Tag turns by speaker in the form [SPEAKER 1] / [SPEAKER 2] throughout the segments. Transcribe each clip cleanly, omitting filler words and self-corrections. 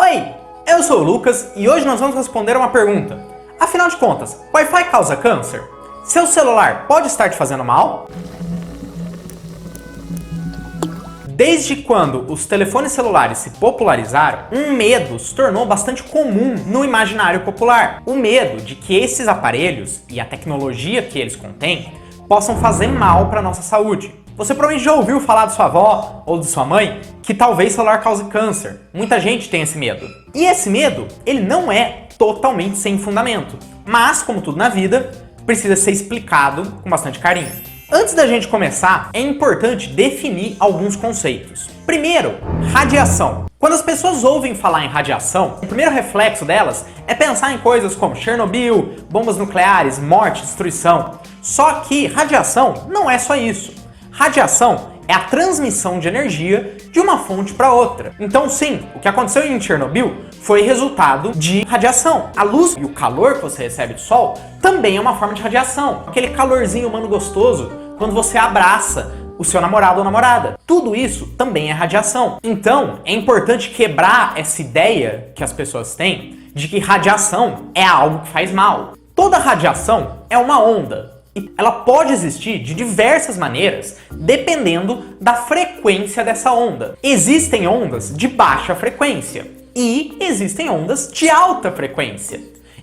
[SPEAKER 1] Oi, eu sou o Lucas e hoje nós vamos responder uma pergunta. Afinal de contas, Wi-Fi causa câncer? Seu celular pode estar te fazendo mal? Desde quando os telefones celulares se popularizaram, um medo se tornou bastante comum no imaginário popular. O medo de que esses aparelhos e a tecnologia que eles contêm possam fazer mal para a nossa saúde. Você provavelmente já ouviu falar de sua avó ou de sua mãe que talvez o celular cause câncer. Muita gente tem esse medo. E esse medo, ele não é totalmente sem fundamento. Mas, como tudo na vida, precisa ser explicado com bastante carinho. Antes da gente começar, é importante definir alguns conceitos. Primeiro, radiação. Quando as pessoas ouvem falar em radiação, o primeiro reflexo delas é pensar em coisas como Chernobyl, bombas nucleares, morte, destruição. Só que radiação não é só isso. Radiação é a transmissão de energia de uma fonte para outra. Então sim, o que aconteceu em Chernobyl foi resultado de radiação. A luz e o calor que você recebe do sol também é uma forma de radiação. Aquele calorzinho humano gostoso quando você abraça o seu namorado ou namorada. Tudo isso também é radiação. Então, é importante quebrar essa ideia que as pessoas têm de que radiação é algo que faz mal. Toda radiação é uma onda. E ela pode existir de diversas maneiras, dependendo da frequência dessa onda. Existem ondas de baixa frequência e existem ondas de alta frequência.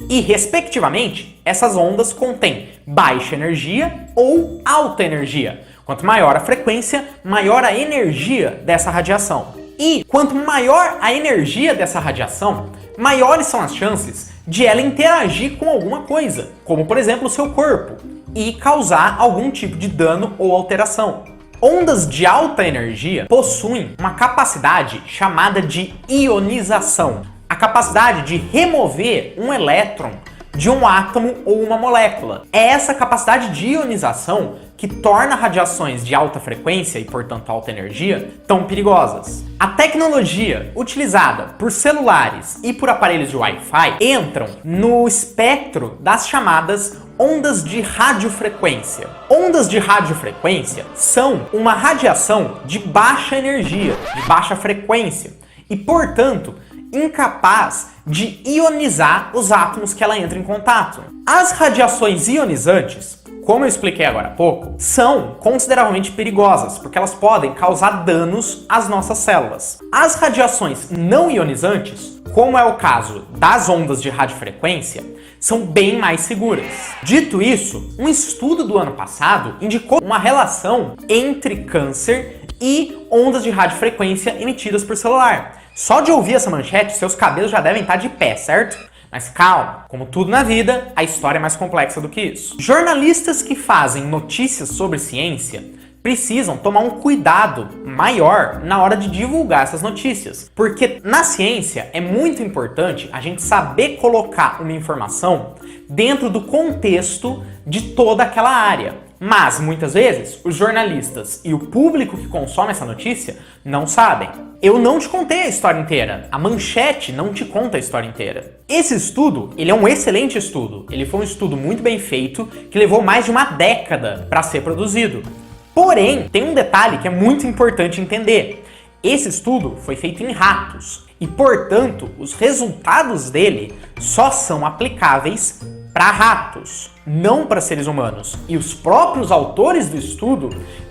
[SPEAKER 1] E, respectivamente, essas ondas contêm baixa energia ou alta energia. Quanto maior a frequência, maior a energia dessa radiação. E quanto maior a energia dessa radiação, maiores são as chances de ela interagir com alguma coisa, como por exemplo o seu corpo, e causar algum tipo de dano ou alteração. Ondas de alta energia possuem uma capacidade chamada de ionização, a capacidade de remover um elétron de um átomo ou uma molécula. É essa capacidade de ionização que torna radiações de alta frequência e, portanto, alta energia tão perigosas. A tecnologia utilizada por celulares e por aparelhos de Wi-Fi entram no espectro das chamadas ondas de radiofrequência. Ondas de radiofrequência são uma radiação de baixa energia, de baixa frequência e, portanto, incapaz de ionizar os átomos que ela entra em contato. As radiações ionizantes, como eu expliquei agora há pouco, são consideravelmente perigosas, porque elas podem causar danos às nossas células. As radiações não ionizantes, como é o caso das ondas de radiofrequência, são bem mais seguras. Dito isso, um estudo do ano passado indicou uma relação entre câncer e ondas de radiofrequência emitidas por celular. Só de ouvir essa manchete, seus cabelos já devem estar de pé, certo? Mas calma, como tudo na vida, a história é mais complexa do que isso. Jornalistas que fazem notícias sobre ciência precisam tomar um cuidado maior na hora de divulgar essas notícias. Porque na ciência é muito importante a gente saber colocar uma informação dentro do contexto de toda aquela área. Mas, muitas vezes, os jornalistas e o público que consome essa notícia não sabem. Eu não te contei a história inteira. A manchete não te conta a história inteira. Esse estudo, ele é um excelente estudo. Ele foi um estudo muito bem feito, que levou mais de uma década para ser produzido. Porém, tem um detalhe que é muito importante entender. Esse estudo foi feito em ratos e, portanto, os resultados dele só são aplicáveis para ratos, não para seres humanos. E os próprios autores do estudo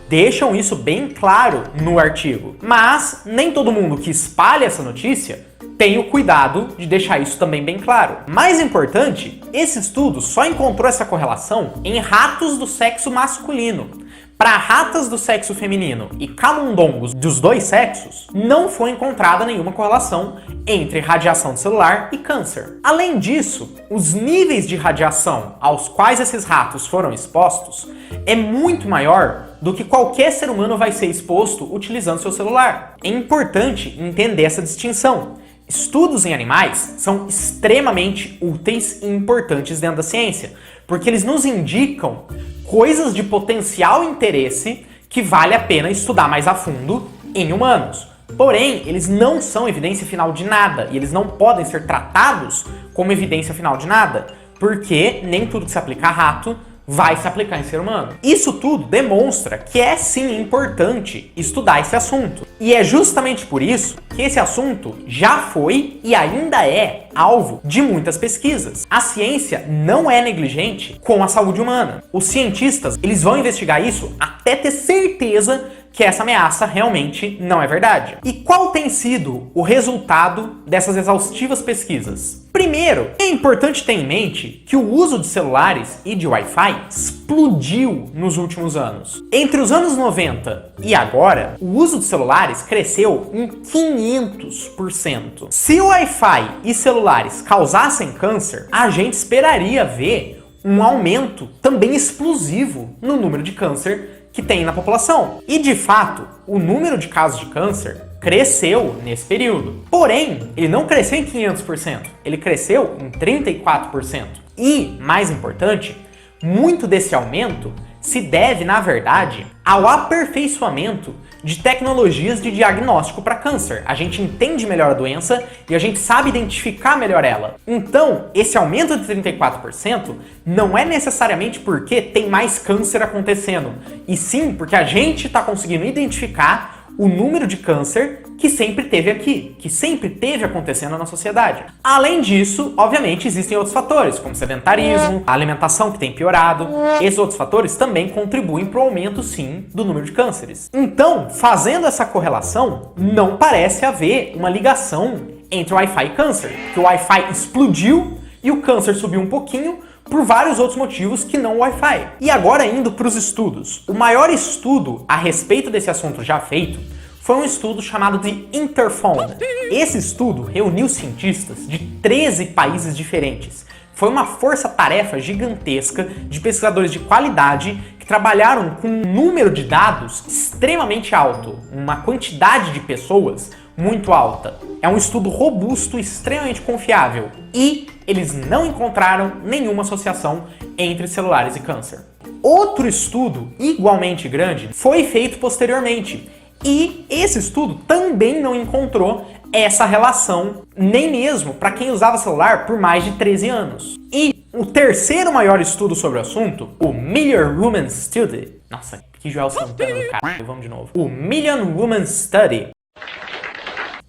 [SPEAKER 1] deixam isso bem claro no artigo. Mas nem todo mundo que espalha essa notícia tem o cuidado de deixar isso também bem claro. Mais importante, esse estudo só encontrou essa correlação em ratos do sexo masculino. Para ratas do sexo feminino e camundongos dos dois sexos, não foi encontrada nenhuma correlação entre radiação do celular e câncer. Além disso, os níveis de radiação aos quais esses ratos foram expostos é muito maior do que qualquer ser humano vai ser exposto utilizando seu celular. É importante entender essa distinção. Estudos em animais são extremamente úteis e importantes dentro da ciência, porque eles nos indicam coisas de potencial interesse que vale a pena estudar mais a fundo em humanos. Porém, eles não são evidência final de nada e eles não podem ser tratados como evidência final de nada, porque nem tudo que se aplica a rato vai se aplicar em ser humano. Isso tudo demonstra que é sim importante estudar esse assunto. E é justamente por isso que esse assunto já foi e ainda é alvo de muitas pesquisas. A ciência não é negligente com a saúde humana. Os cientistas, eles vão investigar isso até ter certeza que essa ameaça realmente não é verdade. E qual tem sido o resultado dessas exaustivas pesquisas? Primeiro, é importante ter em mente que o uso de celulares e de Wi-Fi explodiu nos últimos anos. Entre os anos 90 e agora, o uso de celulares cresceu em 500%. Se o Wi-Fi e celulares causassem câncer, a gente esperaria ver um aumento também explosivo no número de câncer que tem na população. E de fato, o número de casos de câncer cresceu nesse período. Porém, ele não cresceu em 500%, ele cresceu em 34%. E, mais importante, muito desse aumento se deve, na verdade, ao aperfeiçoamento de tecnologias de diagnóstico para câncer. A gente entende melhor a doença e a gente sabe identificar melhor ela. Então, esse aumento de 34% não é necessariamente porque tem mais câncer acontecendo, e sim porque a gente está conseguindo identificar o número de câncer que sempre teve aqui, que sempre teve acontecendo na sociedade. Além disso, obviamente, existem outros fatores, como sedentarismo, a alimentação que tem piorado. Esses outros fatores também contribuem para o aumento, sim, do número de cânceres. Então, fazendo essa correlação, não parece haver uma ligação entre o Wi-Fi e câncer, que o Wi-Fi explodiu e o câncer subiu um pouquinho, por vários outros motivos que não o Wi-Fi. E agora indo para os estudos. O maior estudo a respeito desse assunto já feito foi um estudo chamado de Interphone. Esse estudo reuniu cientistas de 13 países diferentes. Foi uma força-tarefa gigantesca de pesquisadores de qualidade que trabalharam com um número de dados extremamente alto, uma quantidade de pessoas muito alta. É um estudo robusto, extremamente confiável, e eles não encontraram nenhuma associação entre celulares e câncer. Outro estudo igualmente grande foi feito posteriormente, e esse estudo também não encontrou essa relação, nem mesmo para quem usava celular por mais de 13 anos. E o terceiro maior estudo sobre o assunto, o Million Women Study, nossa, que Joel Santana do caralho, vamos de novo. O Million Women Study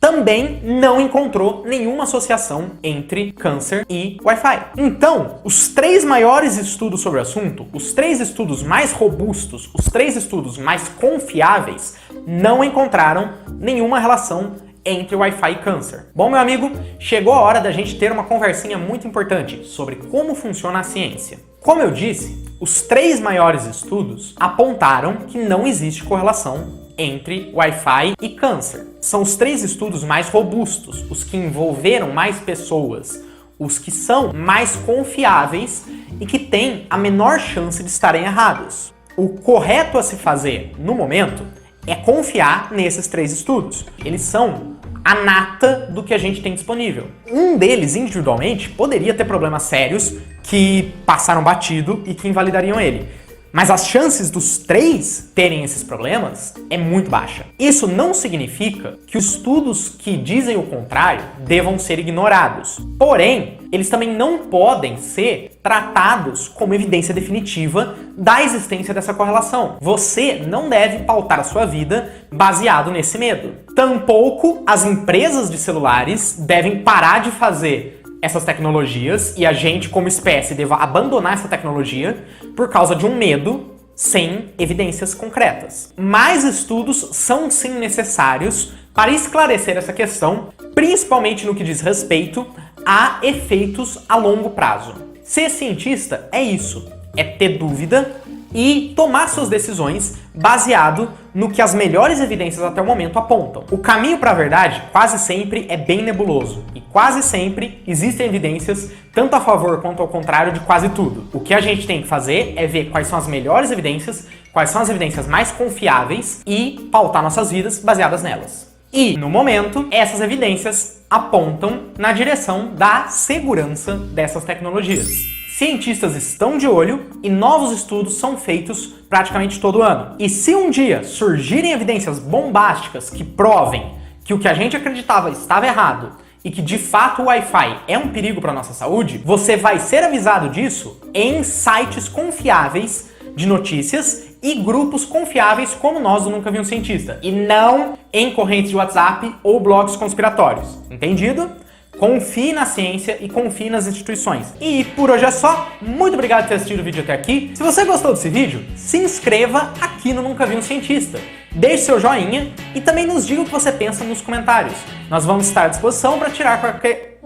[SPEAKER 1] também não encontrou nenhuma associação entre câncer e Wi-Fi. Então, os três maiores estudos sobre o assunto, os três estudos mais robustos, os três estudos mais confiáveis, não encontraram nenhuma relação entre Wi-Fi e câncer. Bom, meu amigo, chegou a hora da gente ter uma conversinha muito importante sobre como funciona a ciência. Como eu disse, os três maiores estudos apontaram que não existe correlação entre Wi-Fi e câncer. São os três estudos mais robustos, os que envolveram mais pessoas, os que são mais confiáveis e que têm a menor chance de estarem errados. O correto a se fazer no momento é confiar nesses três estudos. Eles são a nata do que a gente tem disponível. Um deles, individualmente, poderia ter problemas sérios que passaram batido e que invalidariam ele. Mas as chances dos três terem esses problemas é muito baixa. Isso não significa que os estudos que dizem o contrário devam ser ignorados. Porém, eles também não podem ser tratados como evidência definitiva da existência dessa correlação. Você não deve pautar a sua vida baseado nesse medo. Tampouco as empresas de celulares devem parar de fazer essas tecnologias e a gente, como espécie, deva abandonar essa tecnologia por causa de um medo sem evidências concretas. Mais estudos são sim necessários para esclarecer essa questão, principalmente no que diz respeito a efeitos a longo prazo. Ser cientista é isso, é ter dúvida e tomar suas decisões baseado no que as melhores evidências até o momento apontam. O caminho para a verdade quase sempre é bem nebuloso e quase sempre existem evidências tanto a favor quanto ao contrário de quase tudo. O que a gente tem que fazer é ver quais são as melhores evidências, quais são as evidências mais confiáveis e pautar nossas vidas baseadas nelas. E, no momento, essas evidências apontam na direção da segurança dessas tecnologias. Cientistas estão de olho e novos estudos são feitos praticamente todo ano. E se um dia surgirem evidências bombásticas que provem que o que a gente acreditava estava errado e que de fato o Wi-Fi é um perigo para a nossa saúde, você vai ser avisado disso em sites confiáveis de notícias e grupos confiáveis como nós do Nunca Vi um Cientista, e não em correntes de WhatsApp ou blogs conspiratórios. Entendido? Confie na ciência e confie nas instituições. E por hoje é só. Muito obrigado por ter assistido o vídeo até aqui. Se você gostou desse vídeo, se inscreva aqui no Nunca Vi um Cientista. Deixe seu joinha e também nos diga o que você pensa nos comentários. Nós vamos estar à disposição para tirar qualquer...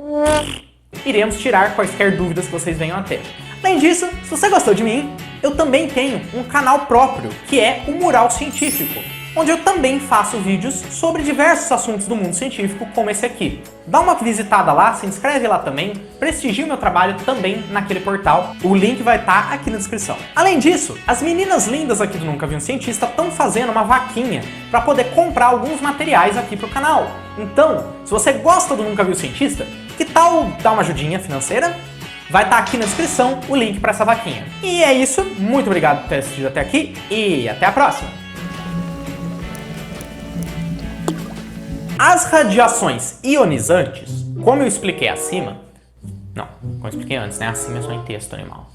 [SPEAKER 1] Iremos tirar quaisquer dúvidas que vocês venham a ter. Além disso, se você gostou de mim, eu também tenho um canal próprio, que é o Mural Científico, onde eu também faço vídeos sobre diversos assuntos do mundo científico, como esse aqui. Dá uma visitada lá, se inscreve lá também, prestigie o meu trabalho também naquele portal, o link vai estar aqui na descrição. Além disso, as meninas lindas aqui do Nunca Vi um Cientista estão fazendo uma vaquinha para poder comprar alguns materiais aqui pro canal. Então, se você gosta do Nunca Vi um Cientista, que tal dar uma ajudinha financeira? Vai estar aqui na descrição o link para essa vaquinha. E é isso, muito obrigado por ter assistido até aqui e até a próxima! As radiações ionizantes, como eu expliquei acima... Não, como eu expliquei antes, né? Acima é só em texto animal.